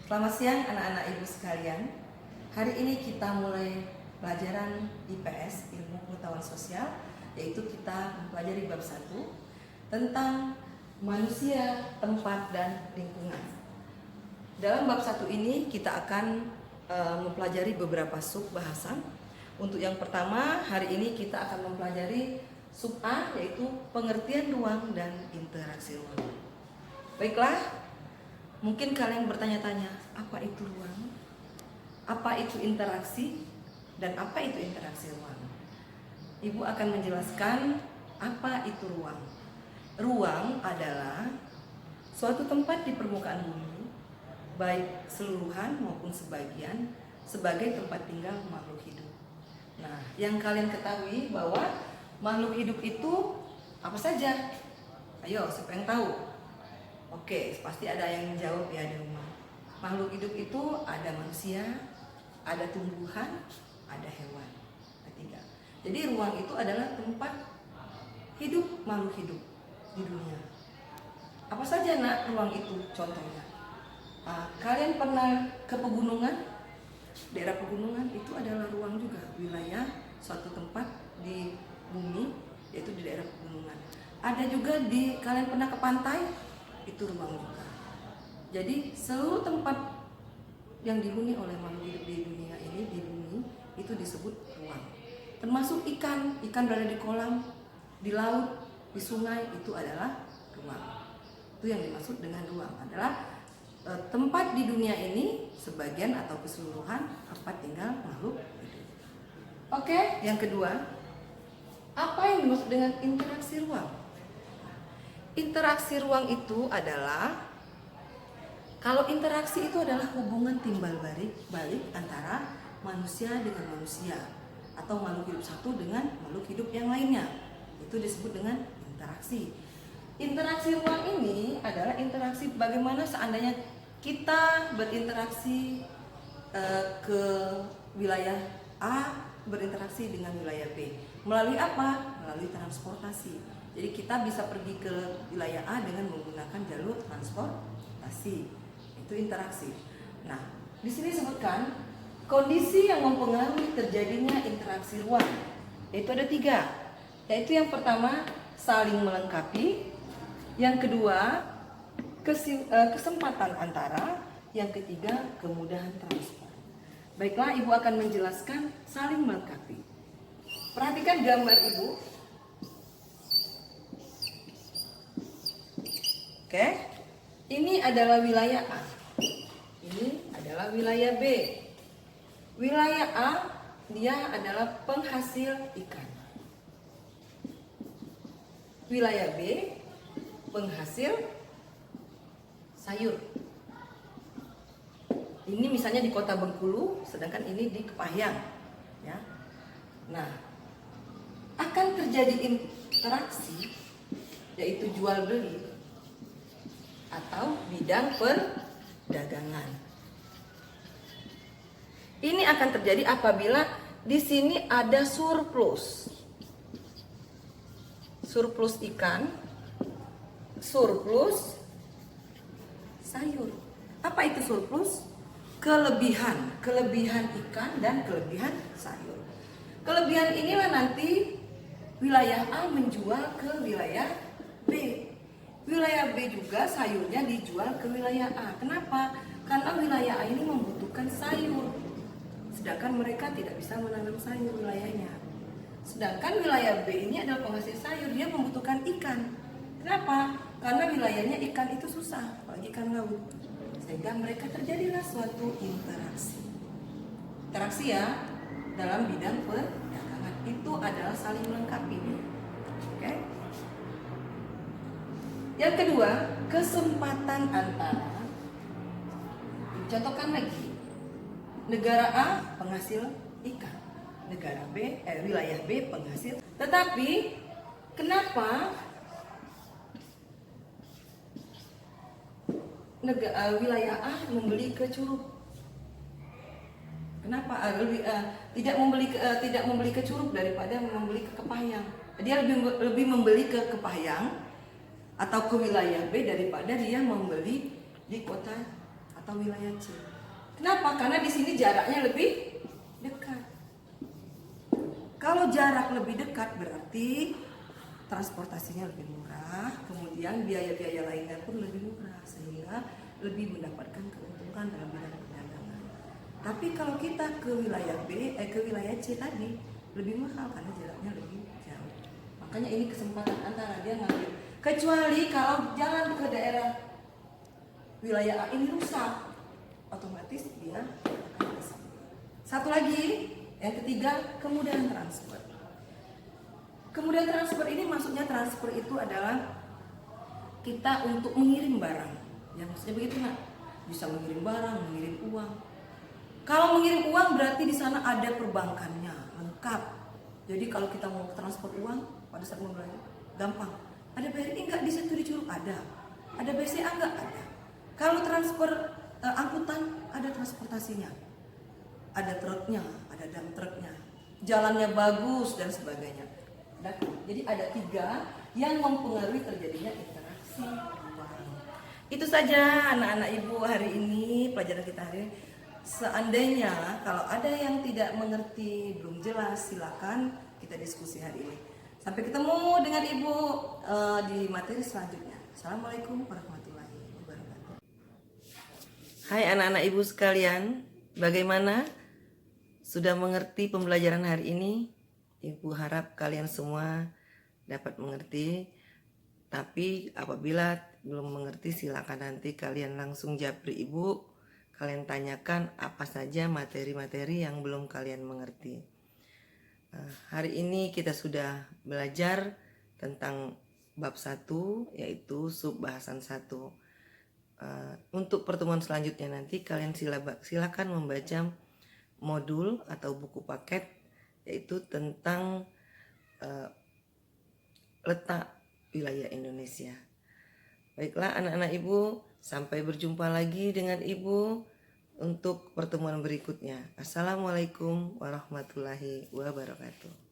Selamat siang anak-anak ibu sekalian. Hari ini kita mulai pelajaran IPS, Ilmu Pengetahuan Sosial, yaitu kita mempelajari bab 1 tentang manusia, tempat, dan lingkungan. Dalam bab 1 ini kita akan mempelajari beberapa sub bahasan. Untuk yang pertama, hari ini kita akan mempelajari sub A, yaitu pengertian ruang dan interaksi ruang. Baiklah, mungkin kalian bertanya-tanya, apa itu ruang? Apa itu interaksi? Dan apa itu interaksi ruang? Ibu akan menjelaskan apa itu ruang. Ruang adalah suatu tempat di permukaan bumi, baik keseluruhan maupun sebagian, sebagai tempat tinggal makhluk hidup. Nah, yang kalian ketahui bahwa makhluk hidup itu apa saja? Ayo, siapa yang tahu? Oke, pasti ada yang menjawab ya di rumah. Makhluk hidup itu ada manusia, ada tumbuhan, ada hewan. Ketiga. Jadi ruang itu adalah tempat hidup makhluk hidup di dunia. Apa saja nak ruang itu? Contohnya, kalian pernah ke pegunungan? Daerah pegunungan itu adalah ruang juga, wilayah suatu tempat di bumi, yaitu di daerah pegunungan. Ada juga kalian pernah ke pantai? Itu ruang juga. Jadi seluruh tempat yang dihuni oleh makhluk hidup di dunia ini, di bumi, itu disebut ruang. Termasuk ikan berada di kolam, di laut, di sungai, itu adalah ruang. Itu yang dimaksud dengan ruang adalah tempat di dunia ini, sebagian atau keseluruhan tempat tinggal makhluk hidup. Oke, yang kedua, apa yang dimaksud dengan interaksi ruang? Interaksi ruang itu adalah, kalau interaksi itu adalah hubungan timbal balik antara manusia dengan manusia atau makhluk hidup satu dengan makhluk hidup yang lainnya. Itu disebut dengan interaksi. Interaksi ruang ini adalah interaksi bagaimana seandainya kita berinteraksi ke wilayah A berinteraksi dengan wilayah B. Melalui apa? Melalui transportasi. Jadi kita bisa pergi ke wilayah A dengan menggunakan jalur transportasi. Itu interaksi. Nah, di sini disebutkan kondisi yang mempengaruhi terjadinya interaksi ruang. Yaitu ada 3. Yaitu yang pertama, saling melengkapi. Yang kedua, kesempatan antara. Yang ketiga, kemudahan transfer. Baiklah, ibu akan menjelaskan saling melengkapi. Perhatikan gambar ibu. Oke, ini adalah wilayah A. Ini adalah wilayah B. Wilayah A, dia adalah penghasil ikan. Wilayah B, penghasil sayur. Ini misalnya di Kota Bengkulu, sedangkan ini di Kepahyang, ya. Nah, akan terjadi interaksi, yaitu jual beli atau bidang perdagangan. Ini akan terjadi apabila di sini ada surplus ikan, surplus sayur. Apa itu surplus? Kelebihan ikan dan kelebihan sayur. Kelebihan inilah nanti wilayah A menjual ke wilayah B. Wilayah B juga sayurnya dijual ke wilayah A. Kenapa? Karena wilayah A ini membutuhkan sayur, sedangkan mereka tidak bisa menanam sayur wilayahnya. Sedangkan wilayah B ini adalah penghasil sayur, dia membutuhkan ikan. Kenapa? Karena wilayahnya ikan itu susah, apalagi ikan laut. Sehingga mereka terjadilah suatu interaksi. Interaksi ya, dalam bidang perdagangan itu adalah saling melengkapi. Oke? Yang kedua, kesempatan antara. Contohkan lagi. Negara A penghasil ikan, wilayah B penghasil. Tetapi kenapa wilayah A membeli ke Curug? Kenapa tidak membeli ke Curug daripada membeli ke Kepahyang? Dia lebih membeli ke Kepahyang atau ke wilayah B daripada dia membeli di kota atau wilayah C. Kenapa? Karena di sini jaraknya lebih dekat. Kalau jarak lebih dekat berarti transportasinya lebih murah, kemudian biaya-biaya lainnya pun lebih murah, sehingga lebih mendapatkan keuntungan dalam bidang perdagangan. Tapi kalau kita ke wilayah ke wilayah C tadi lebih mahal karena jaraknya lebih jauh. Makanya ini kesempatan antara dia ngambil. Kecuali kalau jalan ke daerah wilayah A ini rusak, otomatis dia akan bisa. Satu lagi, yang ketiga, kemudahan transfer. Kemudian transfer ini maksudnya transfer itu adalah kita untuk mengirim barang. Ya maksudnya begitu nak, bisa mengirim barang, mengirim uang. Kalau mengirim uang berarti di sana ada perbankannya lengkap. Jadi kalau kita mau transfer uang pada saat mau belanja gampang. Ada BRI enggak di situ di Curug? Ada BCA enggak? Ada. Kalau transfer angkutan ada transportasinya, ada truknya, ada dump truknya, jalannya bagus dan sebagainya. Jadi ada 3 yang mempengaruhi terjadinya interaksi uang. Itu saja anak-anak ibu hari ini, pelajaran kita hari ini. Seandainya kalau ada yang tidak mengerti, belum jelas, silakan kita diskusi hari ini. Sampai ketemu dengan ibu di materi selanjutnya. Assalamualaikum warahmatullahi wabarakatuh. Hai anak-anak ibu sekalian, bagaimana? Sudah mengerti pembelajaran hari ini? Ibu harap kalian semua dapat mengerti. Tapi apabila belum mengerti silakan nanti kalian langsung japri ibu. Kalian tanyakan apa saja materi-materi yang belum kalian mengerti. Hari ini kita sudah belajar tentang bab 1 yaitu sub bahasan 1. Untuk pertemuan selanjutnya nanti kalian silakan membaca modul atau buku paket yaitu tentang letak wilayah Indonesia. Baiklah anak-anak ibu, sampai berjumpa lagi dengan ibu untuk pertemuan berikutnya. Assalamualaikum warahmatullahi wabarakatuh.